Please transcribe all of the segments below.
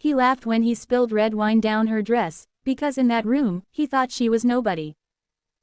He laughed when he spilled red wine down her dress, because in that room, he thought she was nobody.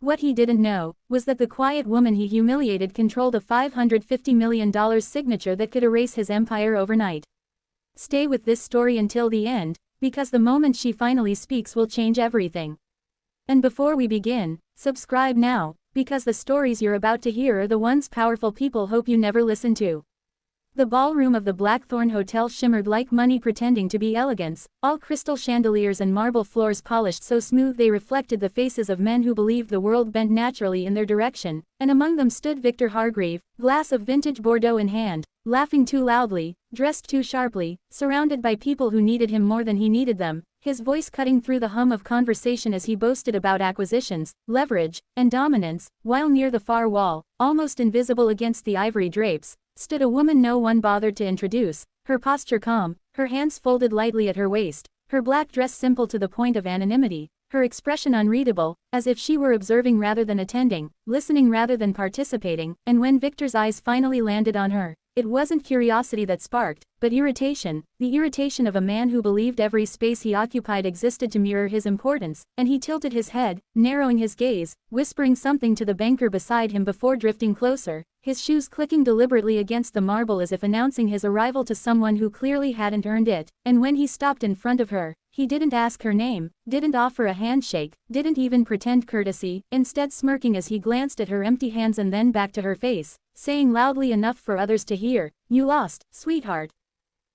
What he didn't know was that the quiet woman he humiliated controlled a $550 million signature that could erase his empire overnight. Stay with this story until the end, because the moment she finally speaks will change everything. And before we begin, subscribe now, because the stories you're about to hear are the ones powerful people hope you never listen to. The ballroom of the Blackthorn Hotel shimmered like money pretending to be elegance, all crystal chandeliers and marble floors polished so smooth they reflected the faces of men who believed the world bent naturally in their direction, and among them stood Victor Hargreave, glass of vintage Bordeaux in hand, laughing too loudly, dressed too sharply, surrounded by people who needed him more than he needed them, his voice cutting through the hum of conversation as he boasted about acquisitions, leverage, and dominance, while near the far wall, almost invisible against the ivory drapes, stood a woman no one bothered to introduce, her posture calm, her hands folded lightly at her waist, her black dress simple to the point of anonymity, her expression unreadable, as if she were observing rather than attending, listening rather than participating, and when Victor's eyes finally landed on her, it wasn't curiosity that sparked, but irritation, the irritation of a man who believed every space he occupied existed to mirror his importance, and he tilted his head, narrowing his gaze, whispering something to the banker beside him before drifting closer, his shoes clicking deliberately against the marble as if announcing his arrival to someone who clearly hadn't earned it, and when he stopped in front of her, he didn't ask her name, didn't offer a handshake, didn't even pretend courtesy, instead smirking as he glanced at her empty hands and then back to her face, saying loudly enough for others to hear, "You lost, sweetheart."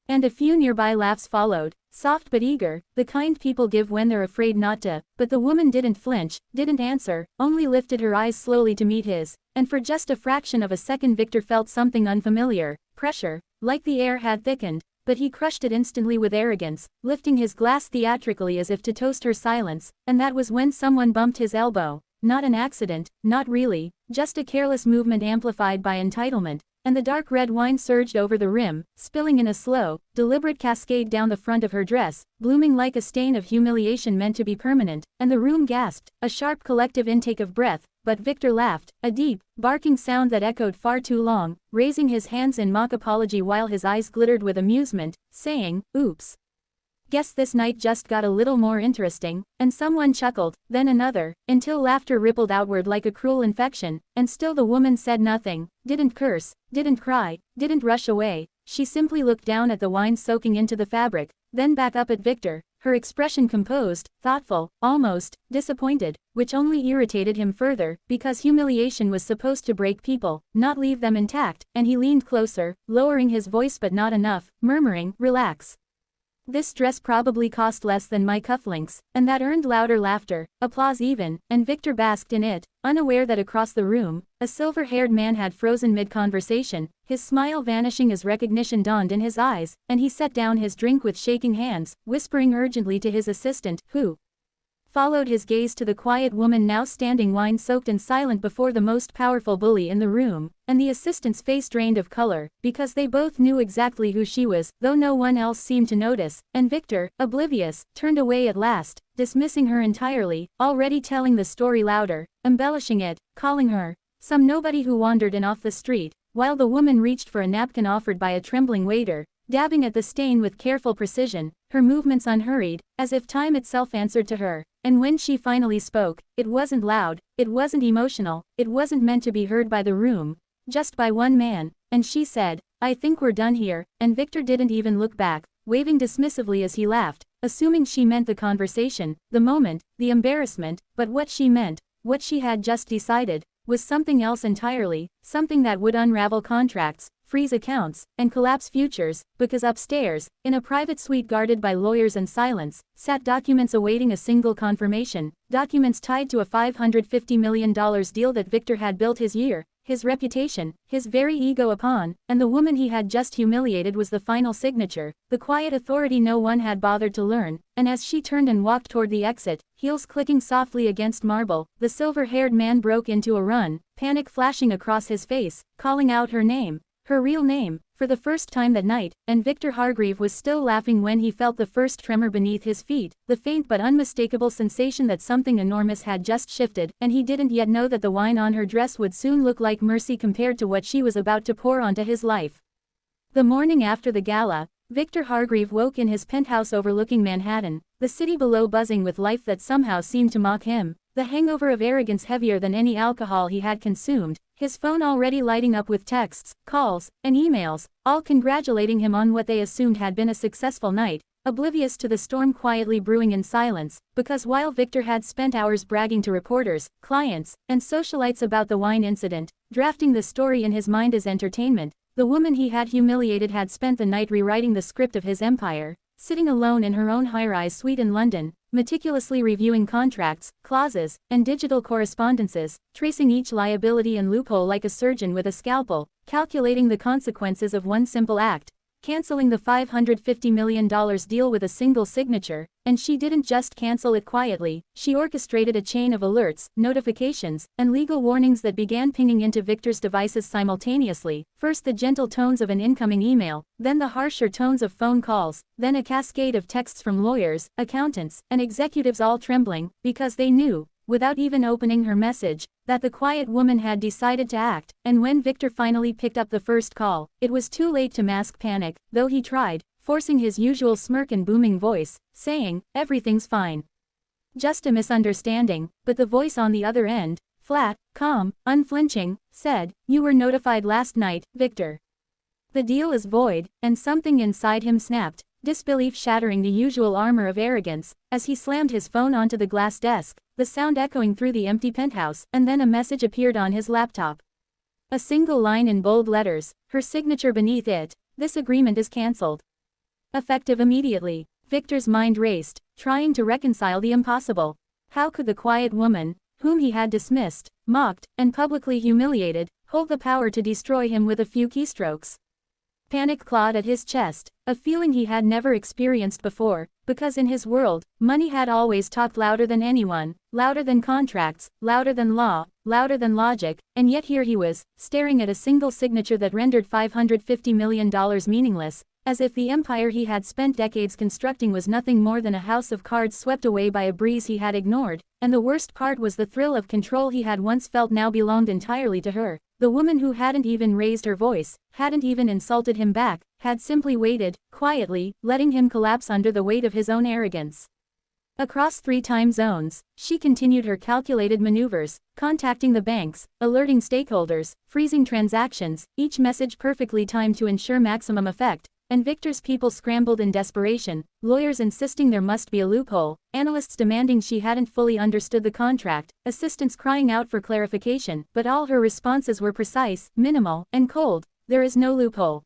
And a few nearby laughs followed, soft but eager, the kind people give when they're afraid not to, but the woman didn't flinch, didn't answer, only lifted her eyes slowly to meet his, and for just a fraction of a second Victor felt something unfamiliar, pressure, like the air had thickened, but he crushed it instantly with arrogance, lifting his glass theatrically as if to toast her silence, and that was when someone bumped his elbow, not an accident, not really, just a careless movement amplified by entitlement, and the dark red wine surged over the rim, spilling in a slow, deliberate cascade down the front of her dress, blooming like a stain of humiliation meant to be permanent, and the room gasped, a sharp collective intake of breath, but Victor laughed, a deep, barking sound that echoed far too long, raising his hands in mock apology while his eyes glittered with amusement, saying, "Oops. Guess this night just got a little more interesting," and someone chuckled, then another, until laughter rippled outward like a cruel infection, and still the woman said nothing, didn't curse, didn't cry, didn't rush away, she simply looked down at the wine soaking into the fabric, then back up at Victor, her expression composed, thoughtful, almost disappointed, which only irritated him further, because humiliation was supposed to break people, not leave them intact, and he leaned closer, lowering his voice but not enough, murmuring, "Relax. This dress probably cost less than my cufflinks," and that earned louder laughter, applause even, and Victor basked in it, unaware that across the room, a silver-haired man had frozen mid-conversation, his smile vanishing as recognition dawned in his eyes, and he set down his drink with shaking hands, whispering urgently to his assistant, who followed his gaze to the quiet woman now standing wine-soaked and silent before the most powerful bully in the room, and the assistant's face drained of color, because they both knew exactly who she was, though no one else seemed to notice, and Victor, oblivious, turned away at last, dismissing her entirely, already telling the story louder, embellishing it, calling her some nobody who wandered in off the street, while the woman reached for a napkin offered by a trembling waiter, dabbing at the stain with careful precision, her movements unhurried, as if time itself answered to her. And when she finally spoke, it wasn't loud, it wasn't emotional, it wasn't meant to be heard by the room, just by one man, and she said, "I think we're done here," and Victor didn't even look back, waving dismissively as he laughed, assuming she meant the conversation, the moment, the embarrassment, but what she meant, what she had just decided, was something else entirely, something that would unravel contracts, freeze accounts, and collapse futures, because upstairs, in a private suite guarded by lawyers and silence, sat documents awaiting a single confirmation, documents tied to a $550 million deal that Victor had built his year, his reputation, his very ego upon, and the woman he had just humiliated was the final signature, the quiet authority no one had bothered to learn, and as she turned and walked toward the exit, heels clicking softly against marble, the silver-haired man broke into a run, panic flashing across his face, calling out her name. Her real name, for the first time that night, and Victor Hargreave was still laughing when he felt the first tremor beneath his feet, the faint but unmistakable sensation that something enormous had just shifted, and he didn't yet know that the wine on her dress would soon look like mercy compared to what she was about to pour onto his life. The morning after the gala, Victor Hargreave woke in his penthouse overlooking Manhattan, the city below buzzing with life that somehow seemed to mock him, the hangover of arrogance heavier than any alcohol he had consumed, his phone already lighting up with texts, calls, and emails, all congratulating him on what they assumed had been a successful night, oblivious to the storm quietly brewing in silence, because while Victor had spent hours bragging to reporters, clients, and socialites about the wine incident, drafting the story in his mind as entertainment, the woman he had humiliated had spent the night rewriting the script of his empire, sitting alone in her own high-rise suite in London, meticulously reviewing contracts, clauses, and digital correspondences, tracing each liability and loophole like a surgeon with a scalpel, calculating the consequences of one simple act, canceling the $550 million deal with a single signature, and she didn't just cancel it quietly, she orchestrated a chain of alerts, notifications, and legal warnings that began pinging into Victor's devices simultaneously, first the gentle tones of an incoming email, then the harsher tones of phone calls, then a cascade of texts from lawyers, accountants, and executives all trembling, because they knew, without even opening her message, that the quiet woman had decided to act, and when Victor finally picked up the first call, it was too late to mask panic, though he tried, forcing his usual smirk and booming voice, saying, "Everything's fine. Just a misunderstanding," but the voice on the other end, flat, calm, unflinching, said, "You were notified last night, Victor. The deal is void," and something inside him snapped, disbelief shattering the usual armor of arrogance, as he slammed his phone onto the glass desk, the sound echoing through the empty penthouse, and then a message appeared on his laptop. A single line in bold letters, her signature beneath it, "This agreement is cancelled. Effective immediately." Victor's mind raced, trying to reconcile the impossible. How could the quiet woman, whom he had dismissed, mocked, and publicly humiliated, hold the power to destroy him with a few keystrokes? Panic clawed at his chest, a feeling he had never experienced before, because in his world, money had always talked louder than anyone, louder than contracts, louder than law, louder than logic, and yet here he was, staring at a single signature that rendered $550 million meaningless, as if the empire he had spent decades constructing was nothing more than a house of cards swept away by a breeze he had ignored, and the worst part was the thrill of control he had once felt now belonged entirely to her. The woman who hadn't even raised her voice, hadn't even insulted him back, had simply waited, quietly, letting him collapse under the weight of his own arrogance. Across 3 time zones, she continued her calculated maneuvers, contacting the banks, alerting stakeholders, freezing transactions, each message perfectly timed to ensure maximum effect, and Victor's people scrambled in desperation, lawyers insisting there must be a loophole, analysts demanding she hadn't fully understood the contract, assistants crying out for clarification, but all her responses were precise, minimal, and cold. "There is no loophole.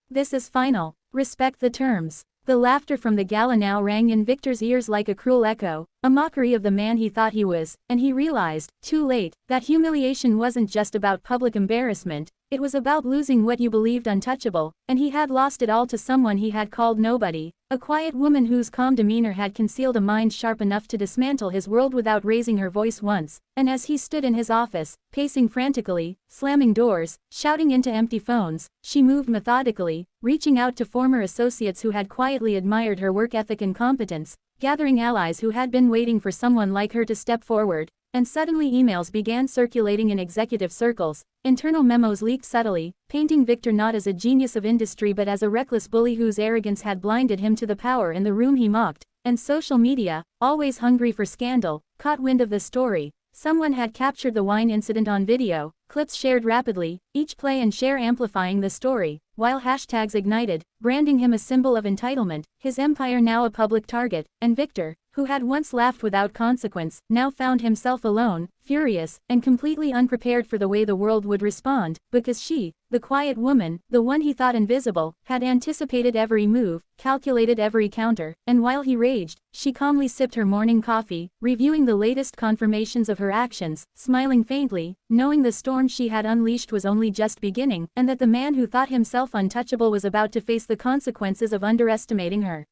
This is final. Respect the terms." The laughter from the gala now rang in Victor's ears like a cruel echo, a mockery of the man he thought he was, and he realized, too late, that humiliation wasn't just about public embarrassment, it was about losing what you believed untouchable, and he had lost it all to someone he had called nobody, a quiet woman whose calm demeanor had concealed a mind sharp enough to dismantle his world without raising her voice once, and as he stood in his office, pacing frantically, slamming doors, shouting into empty phones, she moved methodically, reaching out to former associates who had quietly admired her work ethic and competence, gathering allies who had been waiting for someone like her to step forward, and suddenly emails began circulating in executive circles, internal memos leaked subtly, painting Victor not as a genius of industry but as a reckless bully whose arrogance had blinded him to the power in the room he mocked, and social media, always hungry for scandal, caught wind of the story. Someone had captured the wine incident on video, clips shared rapidly, each play and share amplifying the story, while hashtags ignited, branding him a symbol of entitlement, his empire now a public target, and Victor, who had once laughed without consequence, now found himself alone, furious, and completely unprepared for the way the world would respond, because she, the quiet woman, the one he thought invisible, had anticipated every move, calculated every counter, and while he raged, she calmly sipped her morning coffee, reviewing the latest confirmations of her actions, smiling faintly, knowing the storm she had unleashed was only just beginning, and that the man who thought himself untouchable was about to face the consequences of underestimating her.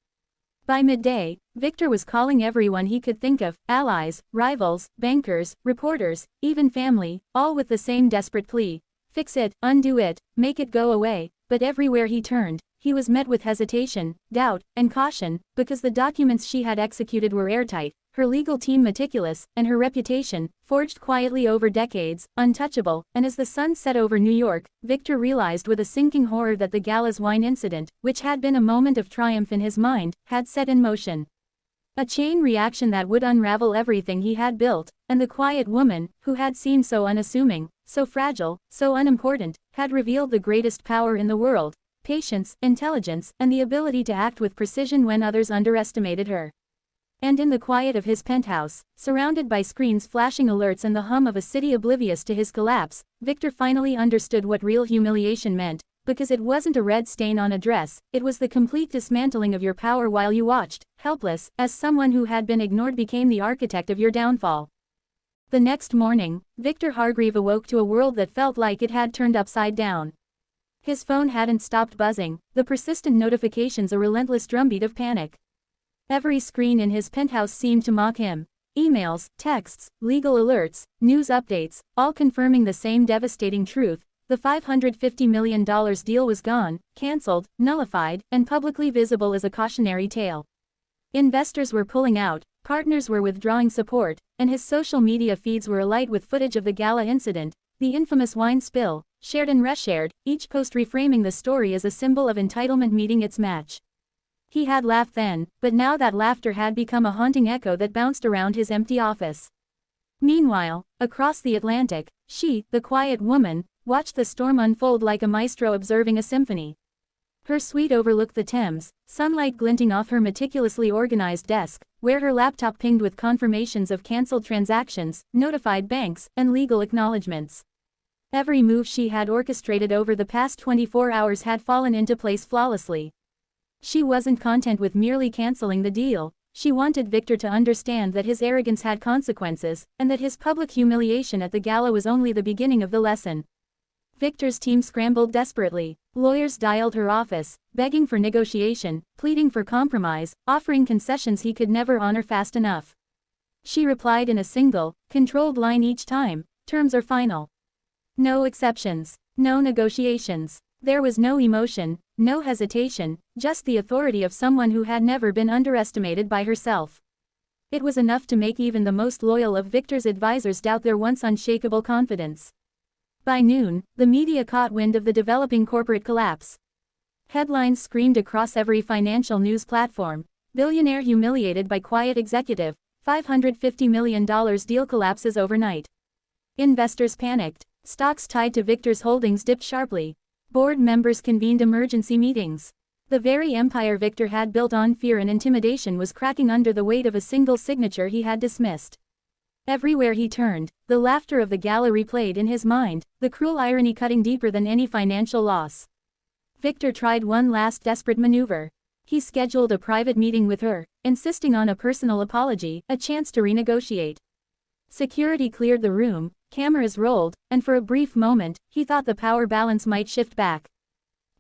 By midday, Victor was calling everyone he could think of, allies, rivals, bankers, reporters, even family, all with the same desperate plea. Fix it, undo it, make it go away, but everywhere he turned, he was met with hesitation, doubt, and caution, because the documents she had executed were airtight, her legal team meticulous, and her reputation, forged quietly over decades, untouchable. And as the sun set over New York, Victor realized with a sinking horror that the gala's wine incident, which had been a moment of triumph in his mind, had set in motion a chain reaction that would unravel everything he had built, and the quiet woman, who had seemed so unassuming, so fragile, so unimportant, had revealed the greatest power in the world: patience, intelligence, and the ability to act with precision when others underestimated her. And in the quiet of his penthouse, surrounded by screens flashing alerts and the hum of a city oblivious to his collapse, Victor finally understood what real humiliation meant, because it wasn't a red stain on a dress, it was the complete dismantling of your power while you watched, helpless, as someone who had been ignored became the architect of your downfall. The next morning, Victor Hargreave awoke to a world that felt like it had turned upside down. His phone hadn't stopped buzzing, the persistent notifications a relentless drumbeat of panic. Every screen in his penthouse seemed to mock him. Emails, texts, legal alerts, news updates, all confirming the same devastating truth: the $550 million deal was gone, cancelled, nullified, and publicly visible as a cautionary tale. Investors were pulling out, partners were withdrawing support, and his social media feeds were alight with footage of the gala incident, the infamous wine spill, shared and reshared, each post reframing the story as a symbol of entitlement meeting its match. He had laughed then, but now that laughter had become a haunting echo that bounced around his empty office. Meanwhile, across the Atlantic, she, the quiet woman, watched the storm unfold like a maestro observing a symphony. Her suite overlooked the Thames, sunlight glinting off her meticulously organized desk, where her laptop pinged with confirmations of cancelled transactions, notified banks, and legal acknowledgments. Every move she had orchestrated over the past 24 hours had fallen into place flawlessly. She wasn't content with merely cancelling the deal. She wanted Victor to understand that his arrogance had consequences, and that his public humiliation at the gala was only the beginning of the lesson. Victor's team scrambled desperately. Lawyers dialed her office, begging for negotiation, pleading for compromise, offering concessions he could never honor fast enough. She replied in a single, controlled line each time: terms are final. No exceptions. No negotiations. There was no emotion, no hesitation, just the authority of someone who had never been underestimated by herself. It was enough to make even the most loyal of Victor's advisors doubt their once unshakable confidence. By noon, the media caught wind of the developing corporate collapse. Headlines screamed across every financial news platform: billionaire humiliated by quiet executive, $550 million deal collapses overnight. Investors panicked. Stocks tied to Victor's holdings dipped sharply. Board members convened emergency meetings. The very empire Victor had built on fear and intimidation was cracking under the weight of a single signature he had dismissed. Everywhere he turned, the laughter of the gala replayed in his mind, the cruel irony cutting deeper than any financial loss. Victor tried one last desperate maneuver. He scheduled a private meeting with her, insisting on a personal apology, a chance to renegotiate. Security cleared the room, cameras rolled, and for a brief moment, he thought the power balance might shift back.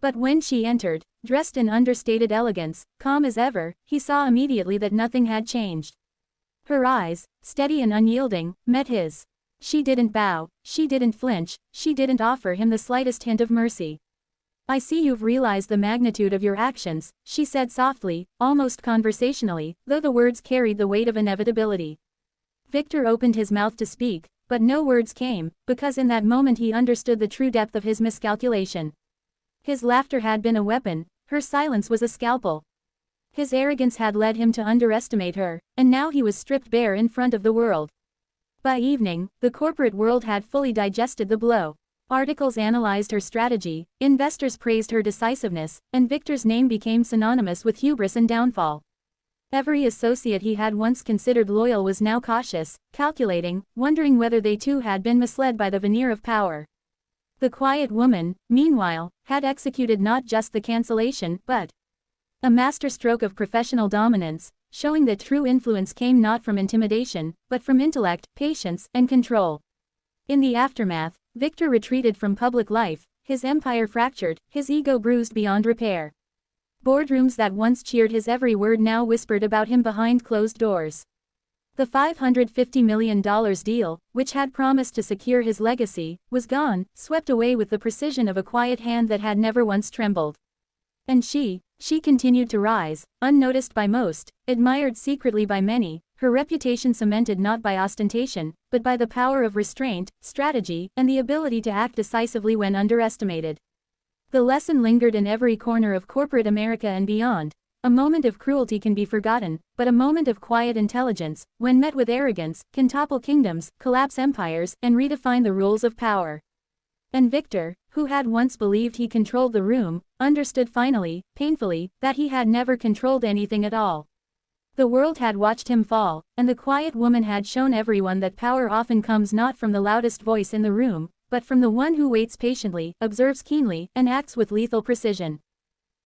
But when she entered, dressed in understated elegance, calm as ever, he saw immediately that nothing had changed. Her eyes, steady and unyielding, met his. She didn't bow, she didn't flinch, she didn't offer him the slightest hint of mercy. "I see you've realized the magnitude of your actions," she said softly, almost conversationally, though the words carried the weight of inevitability. Victor opened his mouth to speak, but no words came, because in that moment he understood the true depth of his miscalculation. His laughter had been a weapon, her silence was a scalpel. His arrogance had led him to underestimate her, and now he was stripped bare in front of the world. By evening, the corporate world had fully digested the blow. Articles analyzed her strategy, investors praised her decisiveness, and Victor's name became synonymous with hubris and downfall. Every associate he had once considered loyal was now cautious, calculating, wondering whether they too had been misled by the veneer of power. The quiet woman, meanwhile, had executed not just the cancellation, but a masterstroke of professional dominance, showing that true influence came not from intimidation, but from intellect, patience, and control. In the aftermath, Victor retreated from public life, his empire fractured, his ego bruised beyond repair. Boardrooms that once cheered his every word now whispered about him behind closed doors. The $550 million deal, which had promised to secure his legacy, was gone, swept away with the precision of a quiet hand that had never once trembled. And she continued to rise, unnoticed by most, admired secretly by many, her reputation cemented not by ostentation, but by the power of restraint, strategy, and the ability to act decisively when underestimated. The lesson lingered in every corner of corporate America and beyond. A moment of cruelty can be forgotten, but a moment of quiet intelligence, when met with arrogance, can topple kingdoms, collapse empires, and redefine the rules of power. And Victor, who had once believed he controlled the room, understood finally, painfully, that he had never controlled anything at all. The world had watched him fall, and the quiet woman had shown everyone that power often comes not from the loudest voice in the room, but from the one who waits patiently, observes keenly, and acts with lethal precision.